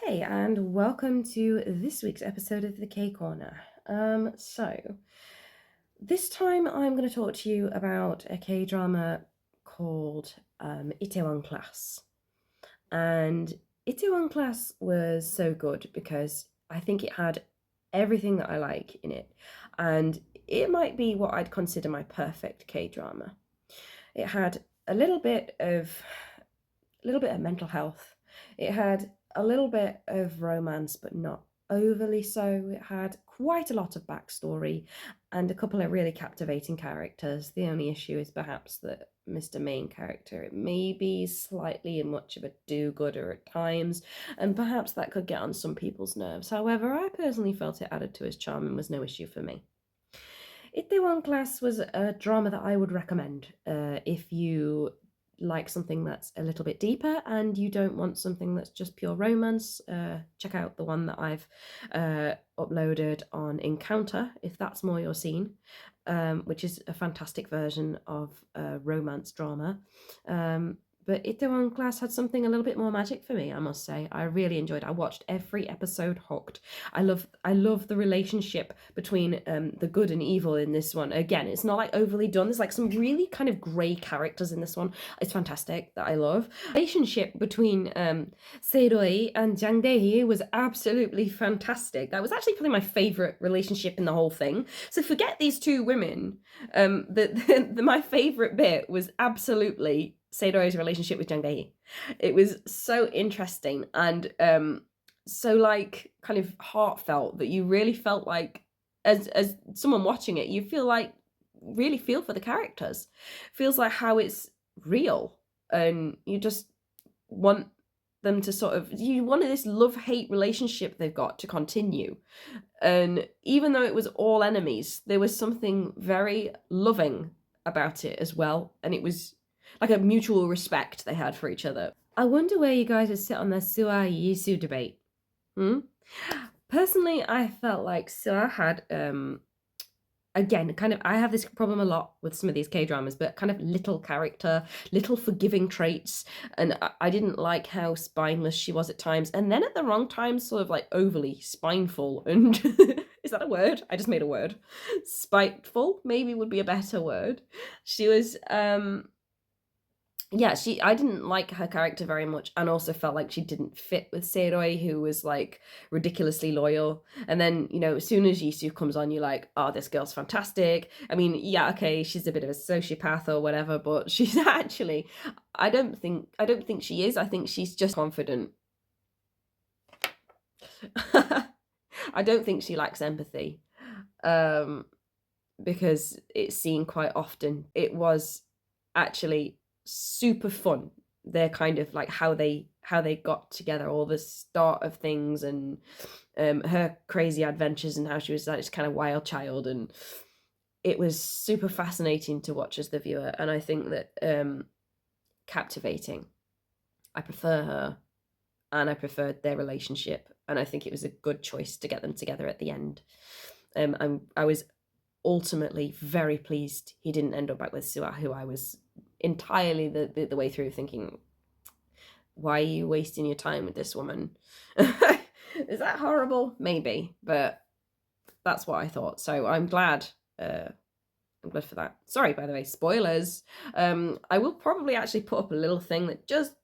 Hey, and welcome to this week's episode of the K Corner. So this time I'm going to talk to you about a K drama called Itaewon Class. And Itaewon Class was so good because I think it had everything that I like in it, and it might be what I'd consider my perfect K drama. It had a little bit of mental health. It had a little bit of romance, but not overly so. It had quite a lot of backstory and a couple of really captivating characters. The only issue is perhaps that Mr. Main character may be slightly much of a do-gooder at times, and perhaps that could get on some people's nerves. However, I personally felt it added to his charm and was no issue for me. Itaewon Class was a drama that I would recommend if you like something that's a little bit deeper and you don't want something that's just pure romance. Check out the one that I've uploaded on Encounter if that's more your scene, which is a fantastic version of romance drama. But Itaewon Class had something a little bit more magic for me, I must say. I really enjoyed it. I watched every episode hooked. I love the relationship between the good and evil in this one. Again, it's not like overly done. There's like some really kind of grey characters in this one. It's fantastic that I love. The relationship between Seiroi and Jang Dae was absolutely fantastic. That was actually probably my favourite relationship in the whole thing. So forget these two women. My favourite bit was absolutely Seidoi's relationship with Jang Dae. It was so interesting and so like kind of heartfelt that you really felt like as someone watching it, you really feel for the characters. Feels like how it's real, and you just want them to you wanted this love-hate relationship they've got to continue. And even though it was all enemies, there was something very loving about it as well, and it was like a mutual respect they had for each other. I wonder where you guys would sit on the Sua Yisu debate. Personally, I felt like Sua had again, kind of, I have this problem a lot with some of these K dramas, but kind of little character, little forgiving traits, and I didn't like how spineless she was at times, and then at the wrong times, sort of like overly spineful. And is that a word? I just made a word. Spiteful, maybe would be a better word. She was yeah, I didn't like her character very much, and also felt like she didn't fit with Seiroi, who was like ridiculously loyal. And then, as soon as Yisu comes on, you're like, oh, this girl's fantastic. I mean, yeah, okay, she's a bit of a sociopath or whatever, but she's actually, I don't think she is. I think she's just confident. I don't think she lacks empathy, because it's seen quite often. It was actually super fun. They're kind of like how they got together, all the start of things, and her crazy adventures, and how she was like this kind of wild child, and it was super fascinating to watch as the viewer. And I think that captivating. I prefer her, and I preferred their relationship, and I think it was a good choice to get them together at the end. I was ultimately very pleased he didn't end up back with Sua, who I was entirely the way through thinking, why are you wasting your time with this woman? Is that horrible? Maybe, but that's what I thought. So I'm glad. I'm glad for that. Sorry, by the way, spoilers. I will probably actually put up a little thing that just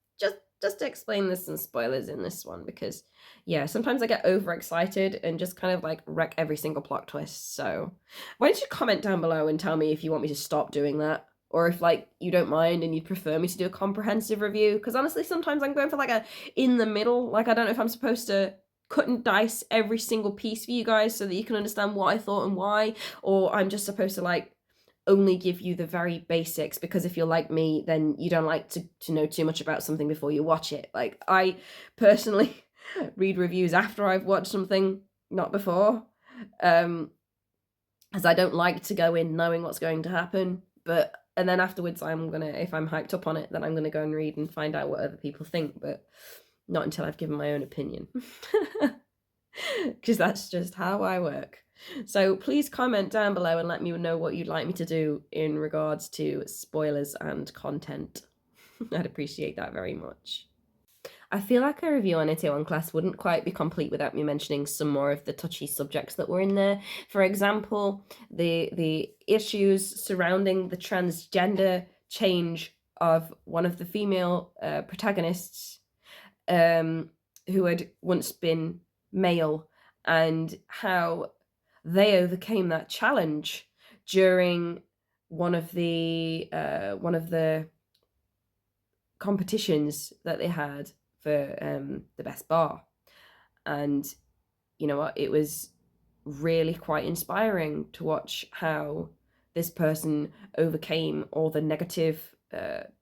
to explain this and spoilers in this one, because yeah, sometimes I get overexcited and just kind of like wreck every single plot twist. So why don't you comment down below and tell me if you want me to stop doing that, or if like you don't mind and you'd prefer me to do a comprehensive review, because honestly sometimes I'm going for like a in the middle. Like, I don't know if I'm supposed to cut and dice every single piece for you guys so that you can understand what I thought and why, or I'm just supposed to like only give you the very basics, because if you're like me, then you don't like to know too much about something before you watch it. Like, I personally read reviews after I've watched something, not before, as I don't like to go in knowing what's going to happen. And then afterwards, if I'm hyped up on it, then I'm gonna go and read and find out what other people think, but not until I've given my own opinion. Because that's just how I work. So please comment down below and let me know what you'd like me to do in regards to spoilers and content. I'd appreciate that very much. I feel like a review on Itaewon Class wouldn't quite be complete without me mentioning some more of the touchy subjects that were in there. For example, the issues surrounding the transgender change of one of the female protagonists, um, who had once been male, and how they overcame that challenge during one of the competitions that they had for the best bar. And you know what? It was really quite inspiring to watch how this person overcame all the negative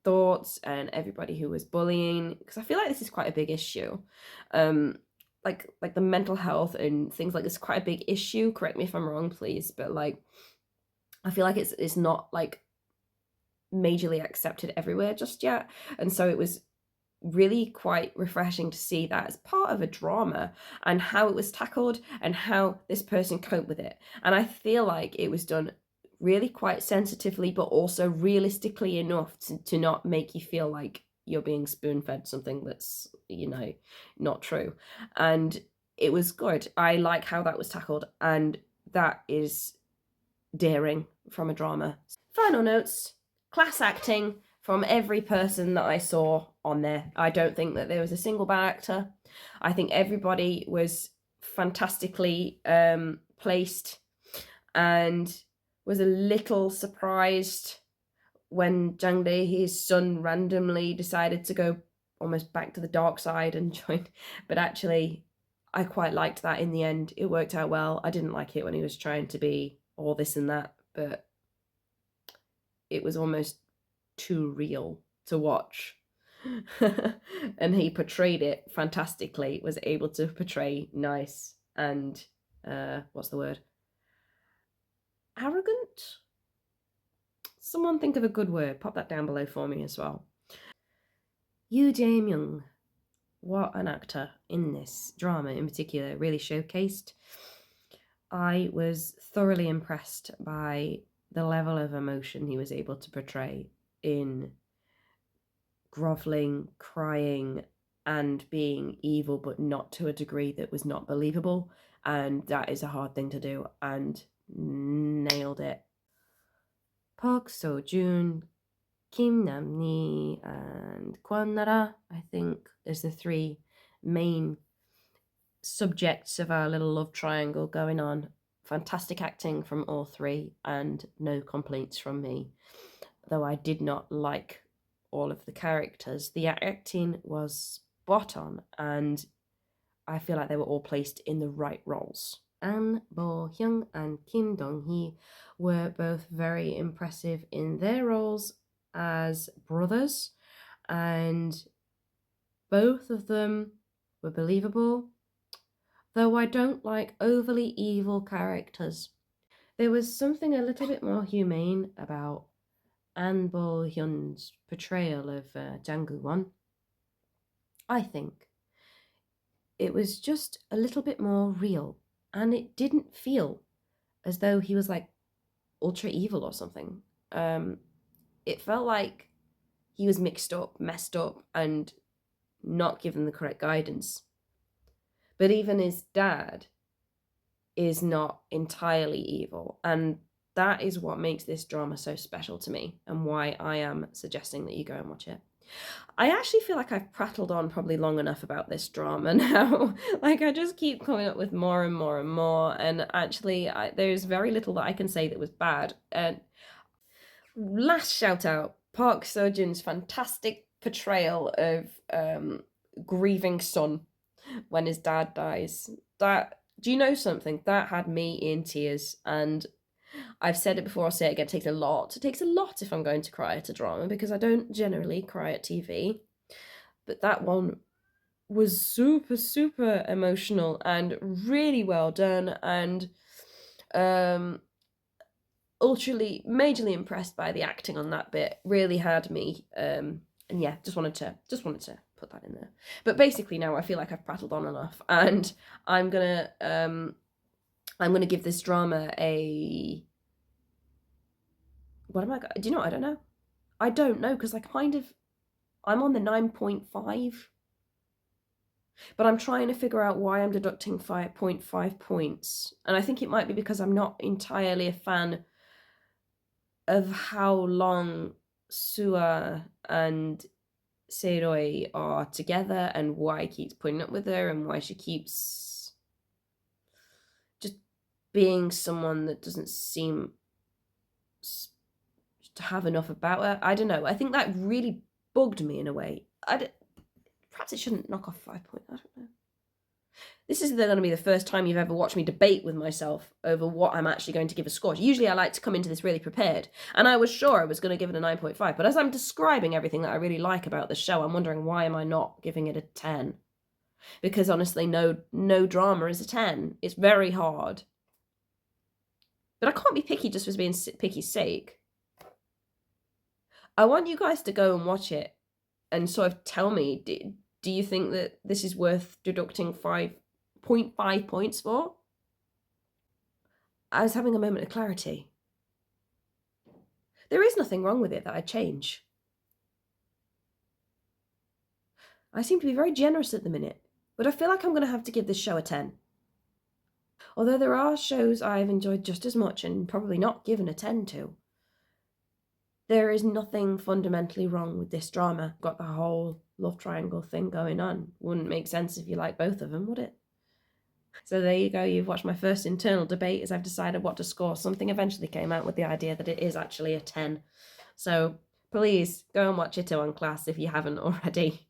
thoughts and everybody who was bullying. Because I feel like this is quite a big issue. Um, like the mental health and things like this is quite a big issue. Correct me if I'm wrong, please. But like, I feel like it's not like majorly accepted everywhere just yet. And so it was really quite refreshing to see that as part of a drama and how it was tackled and how this person coped with it. And I feel like it was done really quite sensitively, but also realistically enough to not make you feel like you're being spoon fed something that's, not true. And it was good. I like how that was tackled, and that is daring from a drama. Final notes: class acting from every person that I saw on there. I don't think that there was a single bad actor. I think everybody was fantastically placed, and was a little surprised when Jang Dae, his son, randomly decided to go almost back to the dark side and join. But actually, I quite liked that in the end. It worked out well. I didn't like it when he was trying to be all this and that, but it was almost too real to watch. And he portrayed it fantastically, was able to portray nice and what's the word? Arrogant? Someone think of a good word. Pop that down below for me as well. Yoo Jae-myung, what an actor in this drama in particular, really showcased. I was thoroughly impressed by the level of emotion he was able to portray in groveling, crying, and being evil, but not to a degree that was not believable. And that is a hard thing to do, and nailed it. Park Seo-joon, Kim Nam-ni, and Kwon Nara, I think, is the three main subjects of our little love triangle going on. Fantastic acting from all three, and no complaints from me. Though I did not like all of the characters, the acting was spot on, and I feel like they were all placed in the right roles. An Bo-hyung and Kim Dong-hee were both very impressive in their roles as brothers, and both of them were believable, though I don't like overly evil characters. There was something a little bit more humane about An Bo-hyun's portrayal of Jang Gu-won. I think it was just a little bit more real, and it didn't feel as though he was like ultra evil or something. It felt like he was mixed up, messed up, and not given the correct guidance. But even his dad is not entirely evil, and that is what makes this drama so special to me, and why I am suggesting that you go and watch it. I actually feel like I've prattled on probably long enough about this drama now. Like, I just keep coming up with more and more and more, and actually there's very little that I can say that was bad. And last shout out, Park Seo-joon's fantastic portrayal of grieving son when his dad dies. That, do you know something? That had me in tears, and I've said it before, I'll say it again, it takes a lot. It takes a lot if I'm going to cry at a drama, because I don't generally cry at TV. But that one was super, super emotional and really well done, and majorly impressed by the acting on that bit. Really had me. And yeah, just wanted to put that in there. But basically now I feel like I've prattled on enough, and I'm gonna give this drama a, what am I? Do you know? I don't know. I don't know, because I'm on the 9.5. But I'm trying to figure out why I'm deducting 5.5 points. And I think it might be because I'm not entirely a fan of how long Sua and Seiroi are together and why he keeps putting up with her and why she keeps just being someone that doesn't seem to have enough about her. I don't know. I think that really bugged me in a way. Perhaps it shouldn't knock off 5 points. I don't know. This is going to be the first time you've ever watched me debate with myself over what I'm actually going to give a score. Usually I like to come into this really prepared, and I was sure I was going to give it a 9.5, but as I'm describing everything that I really like about the show, I'm wondering why am I not giving it a 10? Because honestly, no drama is a 10. It's very hard. But I can't be picky just for being picky's sake. I want you guys to go and watch it and sort of tell me, do you think that this is worth deducting 5.5 points for? I was having a moment of clarity. There is nothing wrong with it that I'd change. I seem to be very generous at the minute, but I feel like I'm going to have to give this show a 10. Although there are shows I've enjoyed just as much and probably not given a 10 to. There is nothing fundamentally wrong with this drama. Got the whole love triangle thing going on. Wouldn't make sense if you like both of them, would it? So there you go. You've watched my first internal debate as I've decided what to score. Something eventually came out with the idea that it is actually a 10. So please go and watch Itaewon Class if you haven't already.